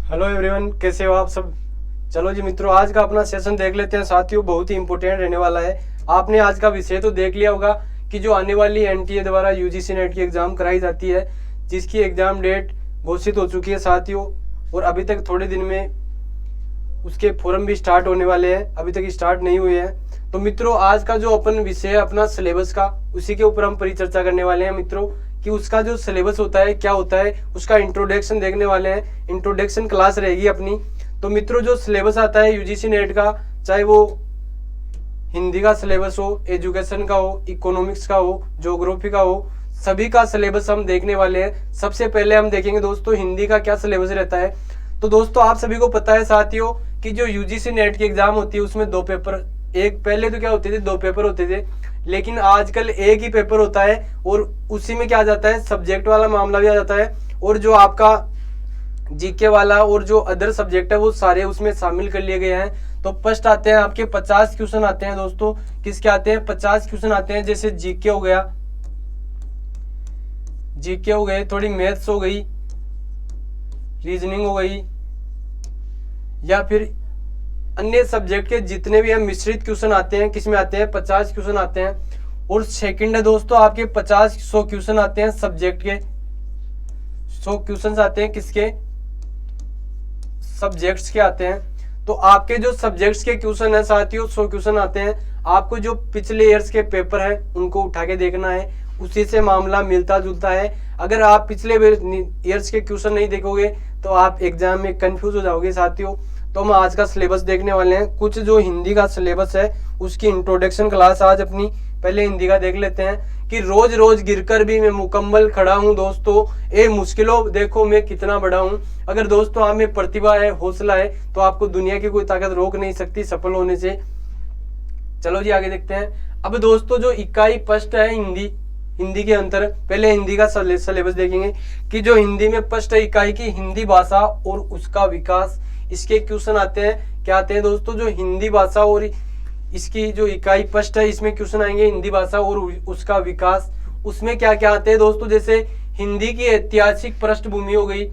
Hello everyone, कैसे हो आप सब। चलो जी मित्रों, आज का अपना सेशन देख लेते हैं। साथियों, बहुत ही इंपॉर्टेंट रहने वाला है। आपने आज का विषय तो देख लिया होगा कि जो आने वाली एनटीए द्वारा यूजीसी नेट की एग्जाम कराई जाती है, जिसकी एग्जाम डेट घोषित हो चुकी है साथियों, और अभी तक थोड़े दिन में उसके फॉर्म भी स्टार्ट होने वाले हैं, अभी तक स्टार्ट नहीं हुए हैं। तो मित्रों, आज का जो अपन विषय है अपना सिलेबस का, उसी के ऊपर हम परिचर्चा करने वाले हैं मित्रों, कि उसका जो सिलेबस होता है क्या होता है, उसका इंट्रोडक्शन देखने वाले हैं। इंट्रोडक्शन क्लास रहेगी अपनी। तो मित्रों, जो सिलेबस आता है यूजीसी नेट का, चाहे वो हिंदी का सिलेबस हो, एजुकेशन का हो, इकोनॉमिक्स का हो, ज्योग्राफी का हो, सभी का सिलेबस हम देखने वाले हैं। सबसे पहले हम देखेंगे दोस्तों हिंदी का क्या सिलेबस रहता है। तो दोस्तों, आप सभी को पता है साथियों कि जो यूजीसी नेट की एग्जाम होती है उसमें दो पेपर, एक पहले तो क्या होते थे, दो पेपर होते थे, लेकिन आजकल एक ही पेपर होता है। और उसी में क्या आ जाता है, सब्जेक्ट वाला मामला भी आ जाता है, और जो आपका जीके वाला और जो अदर सब्जेक्ट है वो सारे उसमें शामिल कर लिए गए हैं। तो फर्स्ट आते हैं आपके 50 क्वेश्चन आते हैं दोस्तों। किसके आते हैं? 50 क्वेश्चन आते हैं। जैसे जीके हो गया, जीके हो गए, थोड़ी मैथ्स हो गई, रीजनिंग हो गई, या फिर अन्य सब्जेक्ट के जितने भी हम मिश्रित क्वेश्चन आते हैं, किसमें आते हैं? 50 क्वेश्चन आते हैं। और सेकंड है दोस्तों आपके 100 क्वेश्चन आते हैं सब्जेक्ट के। 100 क्वेश्चन आते हैं किसके? सब्जेक्ट्स के आते हैं। तो आपके जो सब्जेक्ट्स के क्वेश्चन है साथियों, 100 क्वेश्चन आते हैं। आपको जो पिछले ईयर्स के पेपर है उनको उठा के देखना है, उसी से मामला मिलता जुलता है। अगर आप पिछले ईयर्स के क्वेश्चन नहीं देखोगे तो आप एग्जाम में कंफ्यूज हो जाओगे साथियों। तो हम आज का सिलेबस देखने वाले हैं। कुछ जो हिंदी का सिलेबस है उसकी इंट्रोडक्शन क्लास आज अपनी पहले हिंदी का देख लेते हैं। कि रोज रोज गिरकर भी मैं मुकम्मल खड़ा हूं दोस्तों, ए मुश्किलों देखो मैं कितना बड़ा हूं। अगर दोस्तों आप में प्रतिभा है, हौसला है, तो आपको दुनिया की कोई ताकत रोक नहीं सकती सफल होने से। चलो जी आगे देखते हैं। अब दोस्तों, जो इकाई फर्स्ट है हिंदी के अंतर, पहले हिंदी का सिलेबस देखेंगे कि जो हिंदी में फर्स्ट इकाई की हिंदी भाषा और उसका विकास, इसके क्वेश्चन आते हैं। क्या आते हैं दोस्तों? जो हिंदी भाषा और इसकी जो इकाई फर्स्ट है, इसमें क्वेश्चन आएंगे हिंदी भाषा और उसका विकास। उसमें क्या क्या आते हैं दोस्तों? जैसे हिंदी की ऐतिहासिक पृष्ठभूमि हो गई।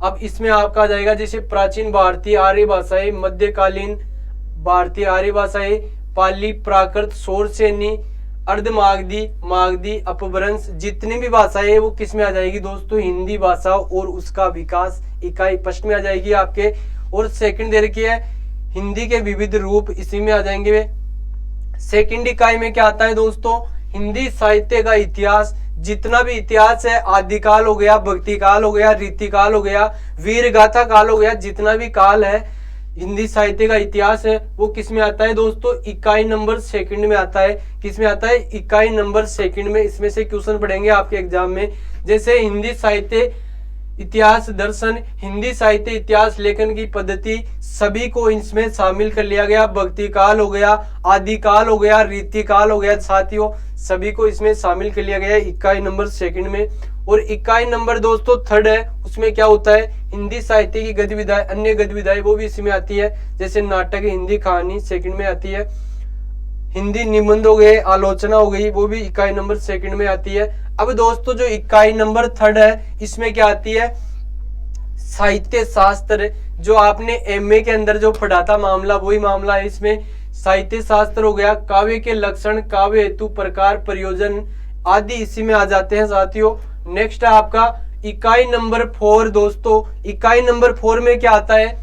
अब इसमें आपका आ जाएगा जैसे प्राचीन भारतीय आर्य भाषाएं, मध्यकालीन भारतीय आर्य भाषाएं, पाली, प्राकृत, सौर सैनी, अर्धमागधी, मागधी, अपभ्रंश, जितनी भी भाषाएं है वो किस में आ जाएगी दोस्तों? हिंदी भाषा और उसका विकास इकाई फर्स्ट में आ जाएगी आपके। और सेकंड दे रखी है हिंदी के विविध रूप, इसी में आ जाएंगे वे। सेकंड इकाई में क्या आता है दोस्तों? हिंदी साहित्य का इतिहास, जितना भी इतिहास है, आदिकाल हो गया, भक्ति काल हो गया, रीतिकाल हो गया, वीर गाथा काल हो गया, जितना भी काल है हिंदी साहित्य का इतिहास है वो किस में आता है दोस्तों? इकाई नंबर सेकंड में आता है। किस में आता है? इकाई नंबर सेकंड में। इसमें से क्वेश्चन पढ़ेंगे आपके एग्जाम में। जैसे हिंदी साहित्य इतिहास दर्शन, हिंदी साहित्य इतिहास लेखन की पद्धति, सभी को इसमें शामिल कर लिया गया। भक्ति काल हो गया, आदिकाल हो गया, रीतिकाल हो गया साथियों, सभी को इसमें शामिल कर लिया गया इकाई नंबर सेकंड में। और इकाई नंबर दोस्तों थर्ड है, उसमें क्या होता है? हिंदी साहित्य की गतिविधियां, अन्य गतिविधियां वो भी इसमें आती है। जैसे नाटक, हिंदी कहानी सेकंड में आती है। हिंदी निबंध हो गए, आलोचना हो गई, वो भी इकाई नंबर सेकंड में आती है। अब दोस्तों, जो इकाई नंबर थर्ड है इसमें क्या आती है? साहित्य शास्त्र, जो आपने एमए के अंदर जो पढ़ा था मामला, वही मामला है इसमें। साहित्य शास्त्र हो गया, काव्य के लक्षण, काव्य हेतु, प्रकार, प्रयोजन आदि इसी में आ जाते हैं साथियों। नेक्स्ट है आपका इकाई नंबर 4 दोस्तों। इकाई नंबर 4 में क्या आता है?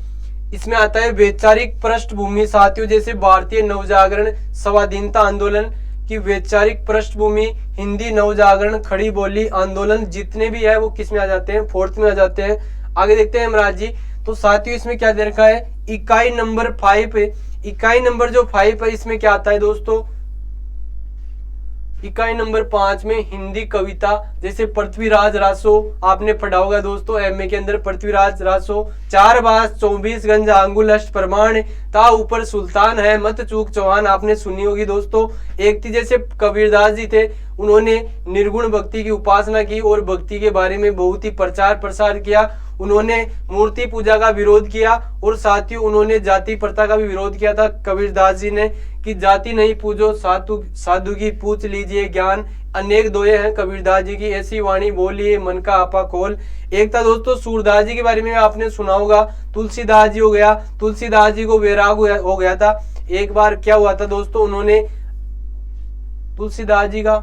इसमें आता है वैचारिक पृष्ठभूमि साथियों। जैसे भारतीय नवजागरण, स्वाधीनता आंदोलन की वैचारिक पृष्ठभूमि, हिंदी नवजागरण, खड़ी बोली आंदोलन, जितने भी है वो किस में आ जाते हैं? फोर्थ में आ जाते हैं। आगे देखते हैं हमराज जी। तो साथियों इसमें क्या दे रखा है? इकाई नंबर 5 है। इकाई नंबर जो 5 है इसमें क्या आता है दोस्तों? इकाई नंबर 5 में हिंदी कविता, जैसे पृथ्वीराज रासो, आपने पढ़ा होगा दोस्तों एमए के अंदर। पृथ्वीराज रासो, 4 बास 24 गंज आंगुल अष्ट प्रमाण, ता ऊपर सुल्तान है मत चूक चौहान, आपने सुनी होगी दोस्तों। एक थी जैसे कबीरदास जी थे, उन्होंने निर्गुण भक्ति की उपासना की और भक्ति के बारे में बहुत ही प्रचार प्रसार किया। उन्होंने मूर्ति पूजा का विरोध किया और साथ ही उन्होंने जाति प्रथा का भी विरोध किया था कबीरदास जी ने, कि जाति नहीं पूजो साधु की पूछ लीजिए ज्ञान, अनेक दोहे हैं कबीरदास जी की, ऐसी वाणी बोली मन का आपा खोल। एक था दोस्तों सूरदास जी के बारे में आपने सुना होगा, तुलसीदास जी हो गया, तुलसीदास जी को वैराग हो गया था। एक बार क्या हुआ था दोस्तों, उन्होंने तुलसीदास जी का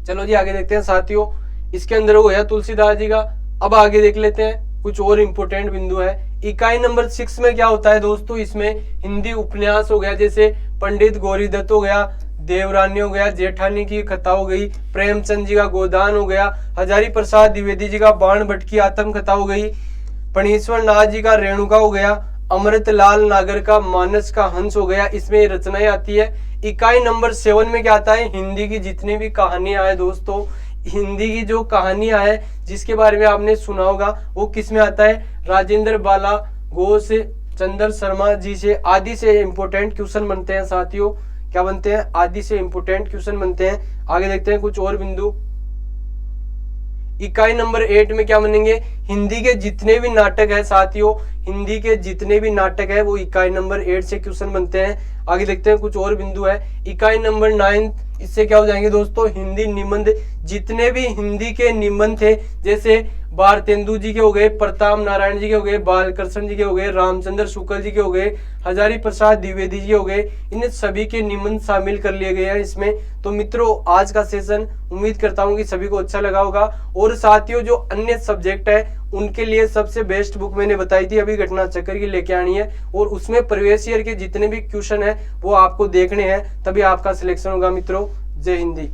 चलो जी आगे देखते हैं साथियों, इसके अंदर हो गया तुलसीदास जी का। अब आगे देख लेते हैं कुछ और इंपोर्टेंट बिंदु है। इकाई नंबर 6 में क्या होता है दोस्तों, इसमें हिंदी उपन्यास हो गया, जैसे पंडित गौरीदत्त हो गया, देवरानी हो गया, जेठानी की कथा हो गई, प्रेमचंद जी का गोदान हो गया, हजारी प्रसाद द्विवेदी जी का बाण भट्ट की आत्म कथा हो गई, फणीश्वर नाथ जी का रेणुका हो गया, अमृतलाल नागर का मानस का हंस हो गया, इसमें रचनाएं आती है। इकाई नंबर 7 में क्या आता है, हिंदी की जितनी भी कहानियां हैं दोस्तों, हिंदी की जो कहानियां हैं जिसके बारे में आपने सुना होगा, वो किस में आता है, राजेंद्र बाला घोष, चंद्र शर्मा जी से आदि से इंपोर्टेंट क्वेश्चन बनते हैं साथियों। क्या बनते हैं, आदि से इंपोर्टेंट क्वेश्चन बनते हैं। आगे देखते हैं कुछ और बिंदु। इकाई नंबर 8 में क्या बनेंगे, हिंदी के जितने भी नाटक है साथियों, हिंदी के जितने भी नाटक है वो इकाई नंबर 8 से क्वेश्चन बनते हैं। आगे देखते हैं कुछ और बिंदु है। इकाई नंबर 9 इससे क्या हो जाएंगे दोस्तों, हिंदी निबंध, जितने भी हिंदी के निबंध थे, जैसे भारतेंदु जी के हो गए, प्रताप नारायण जी के हो गए, बालकृष्ण जी के हो गए, रामचंद्र शुक्ल जी के हो गए, हजारी प्रसाद द्विवेदी जी हो गए, इन सभी के निबंध शामिल कर लिए गए हैं इसमें। तो मित्रों आज का सेशन उम्मीद करता हूं कि सभी को अच्छा लगा होगा। और साथियों जो अन्य सब्जेक्ट है उनके लिए सबसे बेस्ट बुक मैंने बताई थी अभी घटना चक्र की लेके आनी है, और उसमें प्रीवियस ईयर के जितने भी क्वेश्चन है वो आपको देखने हैं, तभी आपका सिलेक्शन होगा मित्रों। जय हिंदी।